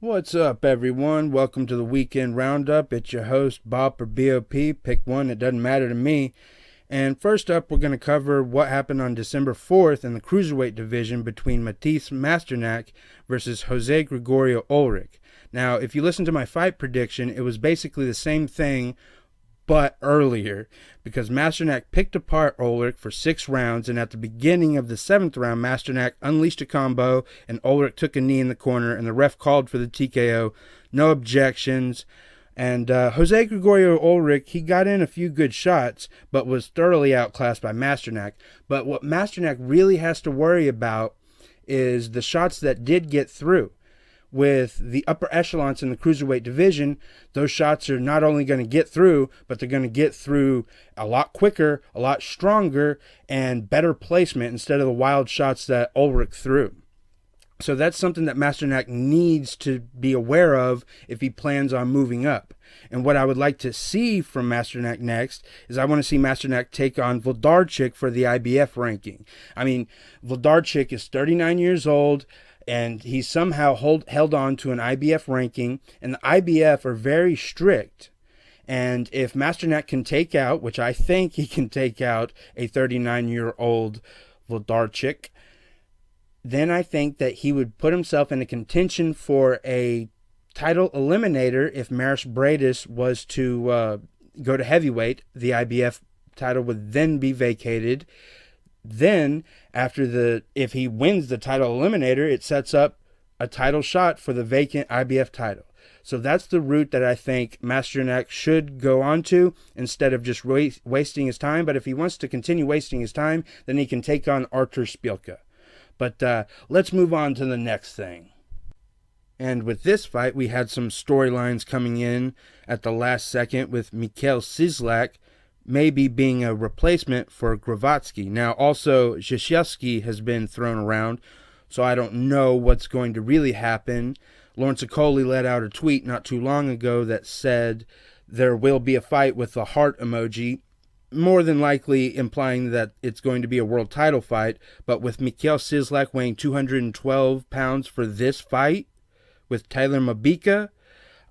What's up, everyone? Welcome to the Weekend Roundup. It's your host, Bop or BOP. Pick one, it doesn't matter to me. And first up, we're going to cover what happened on December 4th in the Cruiserweight division between Mateusz Masternak versus Jose Gregorio Ulrich. Now, if you listen to my fight prediction, it was basically the same thing, but earlier, because Masternak picked apart Ulrich for 6 rounds, and at the beginning of the 7th round, Masternak unleashed a combo, and Ulrich took a knee in the corner, and the ref called for the TKO. No objections. And Jose Gregorio Ulrich, he got in a few good shots, but was thoroughly outclassed by Masternak. But what Masternak really has to worry about is the shots that did get through. With the upper echelons in the Cruiserweight division, those shots are not only going to get through, but they're going to get through a lot quicker, a lot stronger, and better placement instead of the wild shots that Ulrich threw. So that's something that Masternak needs to be aware of if he plans on moving up. And what I would like to see from Masternak next is I want to see Masternak take on Ulrich for the IBF ranking. I mean, Ulrich is 39 years old, and he somehow held on to an IBF ranking, and the IBF are very strict. And if Masternak can take out, which I think he can take out, a 39-year-old Ulrich, then I think that he would put himself in a contention for a title eliminator if Maris Bradis was to go to heavyweight. The IBF title would then be vacated. Then, if he wins the title eliminator, it sets up a title shot for the vacant IBF title. So that's the route that I think Masternak should go on to instead of just wasting his time. But if he wants to continue wasting his time, then he can take on Artur Szpilka. But let's move on to the next thing. And with this fight, we had some storylines coming in at the last second with Michal Cieslak maybe being a replacement for Gravotsky. Now, also, Cieslak has been thrown around, so I don't know what's going to really happen. Lawrence Okoli let out a tweet not too long ago that said there will be a fight with the heart emoji, more than likely implying that it's going to be a world title fight. But with Michal Cieslak weighing 212 pounds for this fight with Taylor Mabika,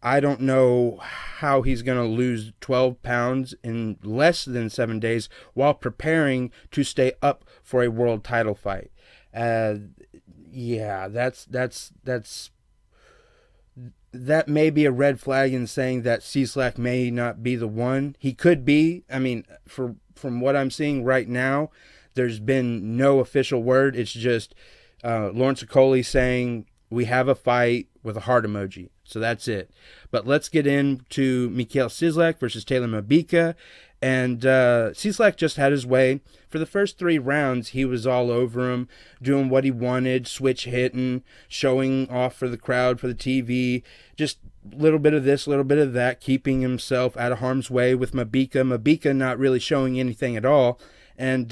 I don't know how he's going to lose 12 pounds in less than 7 days while preparing to stay up for a world title fight. That may be a red flag in saying that Cieslak may not be the one. He could be. I mean, from what I'm seeing right now, there's been no official word. It's just Lawrence Okoli saying we have a fight with a heart emoji. So that's it. But let's get into Michal Cieslak versus Taylor Mabika. And Cieslak just had his way. For the first 3 rounds, he was all over him, doing what he wanted, switch hitting, showing off for the crowd, for the TV, just a little bit of this, a little bit of that, keeping himself out of harm's way with Mabika. Mabika not really showing anything at all. And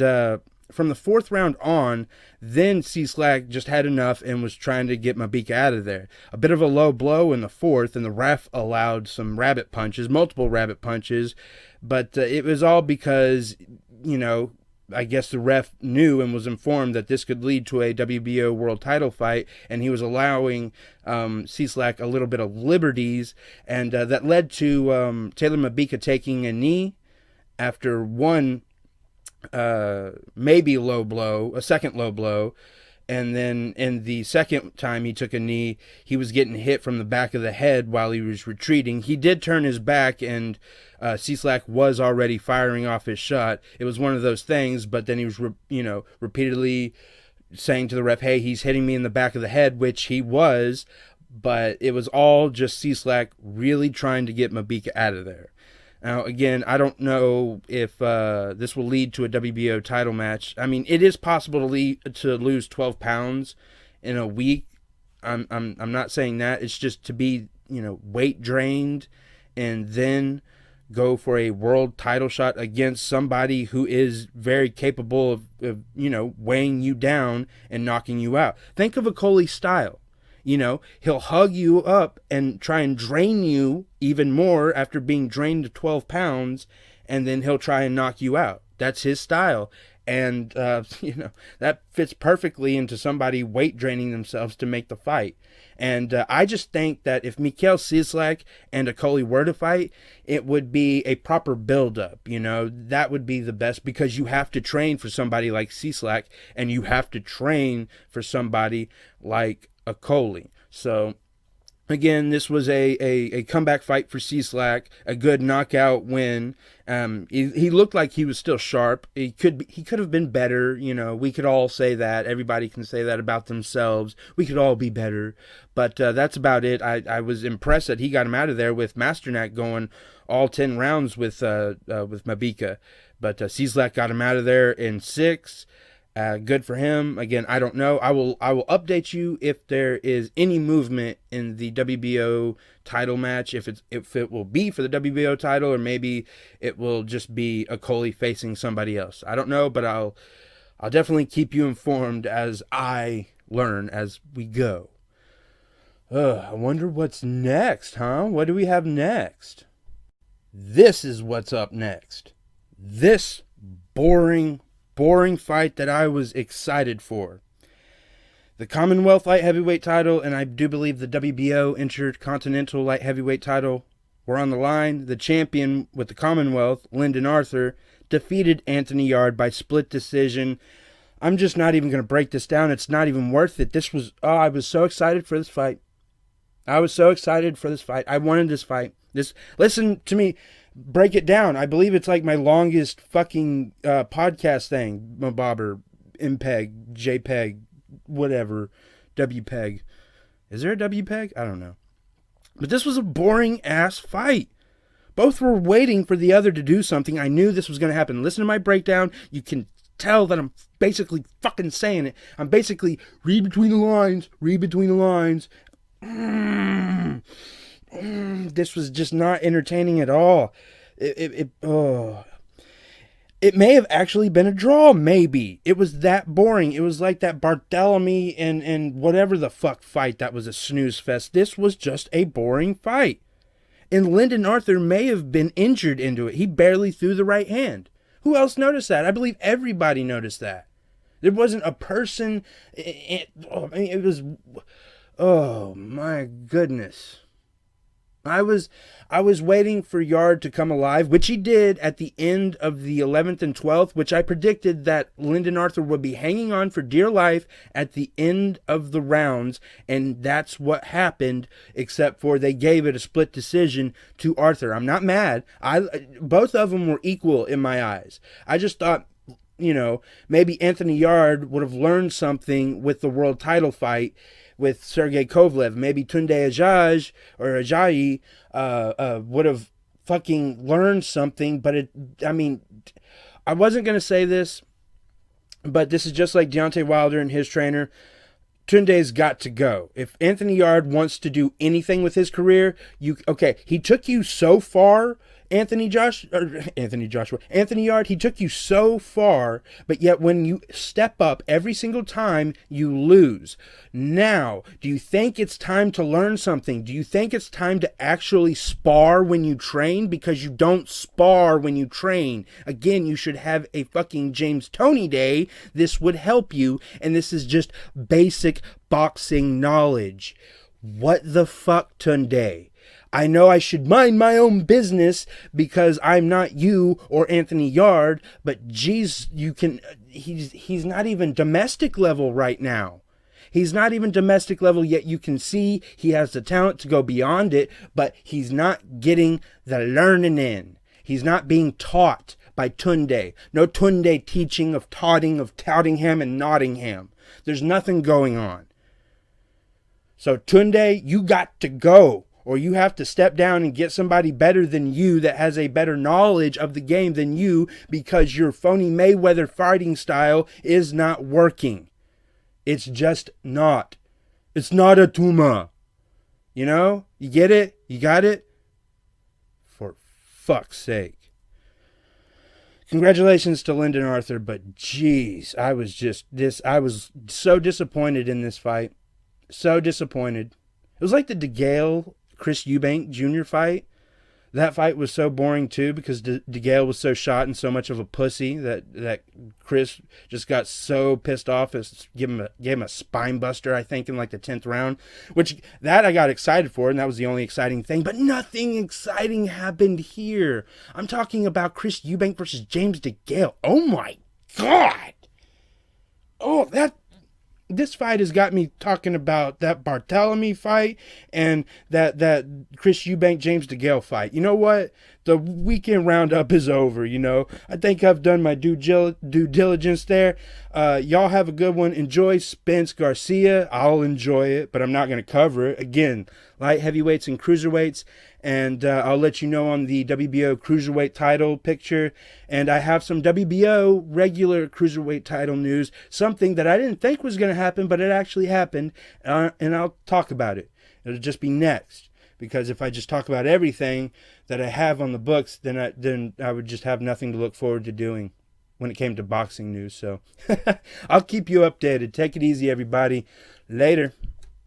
from the 4th round on, then Cieslak just had enough and was trying to get Mabika out of there. A bit of a low blow in the 4th, and the ref allowed some rabbit punches, multiple rabbit punches, but it was all because, I guess the ref knew and was informed that this could lead to a WBO world title fight, and he was allowing Cieslak a little bit of liberties, and that led to Taylor Mabika taking a knee after one maybe low blow, a second low blow, and then in the second time he took a knee, he was getting hit from the back of the head while he was retreating. He did turn his back, and Cieslak was already firing off his shot. It was one of those things, but then he was, repeatedly saying to the ref, hey, he's hitting me in the back of the head, which he was, but it was all just Cieslak really trying to get Mabika out of there. Now, again, I don't know if this will lead to a WBO title match. I mean, it is possible to lose 12 pounds in a week. I'm not saying that. It's just to be, weight drained and then go for a world title shot against somebody who is very capable of weighing you down and knocking you out. Think of Okoli's style. He'll hug you up and try and drain you even more after being drained to 12 pounds, and then he'll try and knock you out. That's his style. And, that fits perfectly into somebody weight draining themselves to make the fight. And I just think that if Michal, Cieslak, and Okolie were to fight, it would be a proper build-up. That would be the best, because you have to train for somebody like Cieslak, and you have to train for somebody like Okolie. So, again, this was a comeback fight for Cieslak, a good knockout win. He looked like he was still sharp. He could have been better. We could all say that. Everybody can say that about themselves. We could all be better. But that's about it. I was impressed that he got him out of there with Masternak going all 10 rounds with Mabika. But Cieslak got him out of there in 6. Good for him. Again, I don't know. I will update you if there is any movement in the WBO title match, if it will be for the WBO title, or maybe it will just be Okolie facing somebody else. I don't know, but I'll definitely keep you informed as I learn as we go. I wonder what's next, huh? What do we have next? This is what's up next. This boring fight that I was excited for. The Commonwealth Light Heavyweight title, and I do believe the WBO Intercontinental Light Heavyweight title were on the line. The champion with the Commonwealth, Lyndon, defeated Anthony Yarde by split decision. I'm just not even going to break this down. It's not even worth it. I was so excited for this fight. I wanted this fight. Listen to me. Break it down. I believe it's like my longest fucking podcast thing. Mabobber, MPEG, JPEG, whatever, WPEG. Is there a WPEG? I don't know. But this was a boring ass fight. Both were waiting for the other to do something. I knew this was going to happen. Listen to my breakdown. You can tell that I'm basically fucking saying it. I'm basically read between the lines. This was just not entertaining at all. It may have actually been a draw, maybe. It was that boring. It was like that Bartholomew and whatever the fuck fight that was a snooze fest. This was just a boring fight. And Lyndon may have been injured into it. He barely threw the right hand. Who else noticed that? I believe everybody noticed that. There wasn't a person. It was. Oh my goodness. I was waiting for Yarde to come alive, which he did at the end of the 11th and 12th, which I predicted that Lyndon would be hanging on for dear life at the end of the rounds, and that's what happened, except for they gave it a split decision to Arthur. I'm not mad. Both of them were equal in my eyes. I just thought, maybe Anthony Yarde would have learned something with the world title fight with Sergey Kovalev. Maybe Tunde Ajayi would have fucking learned something. But I wasn't going to say this, but this is just like Deontay Wilder and his trainer. Tunde's got to go. If Anthony Yarde wants to do anything with his career, he took you so far, Anthony Yarde, he took you so far, but yet when you step up every single time, you lose. Now, do you think it's time to learn something? Do you think it's time to actually spar when you train? Because you don't spar when you train. Again, you should have a fucking James Toney day. This would help you, and this is just basic boxing knowledge. What the fuck, Tunde? I know I should mind my own business because I'm not you or Anthony Yarde, but geez, he's not even domestic level right now. He's not even domestic level, yet you can see he has the talent to go beyond it, but he's not getting the learning in. He's not being taught by Tunde. No Tunde teaching of Tottingham and Nottingham. There's nothing going on. So Tunde, you got to go. Or you have to step down and get somebody better than you that has a better knowledge of the game than you, because your phony Mayweather fighting style is not working. It's just not. It's not a Tuma. You get it? You got it? For fuck's sake. Congratulations to Lyndon, but geez, I was so disappointed in this fight. So disappointed. It was like the DeGale Chris Eubank Jr. fight. That fight was so boring too because DeGale was so shot and so much of a pussy that Chris just got so pissed off as gave him a spine buster, I think, in like the 10th round, which that I got excited for, and that was the only exciting thing. But nothing exciting happened here. I'm talking about Chris Eubank versus James DeGale. Oh my God! Oh, this fight has got me talking about that Bartholomew fight and that Chris Eubank James DeGale fight. You know what? The weekend roundup is over. I think I've done my due diligence there. Y'all have a good one. Enjoy Spence Garcia. I'll enjoy it, but I'm not going to cover it. Again, light heavyweights and cruiserweights. And I'll let you know on the WBO cruiserweight title picture. And I have some WBO regular cruiserweight title news. Something that I didn't think was going to happen, but it actually happened. And I'll talk about it. It'll just be next. Because if I just talk about everything that I have on the books, then I would just have nothing to look forward to doing when it came to boxing news. So I'll keep you updated. Take it easy, everybody. Later.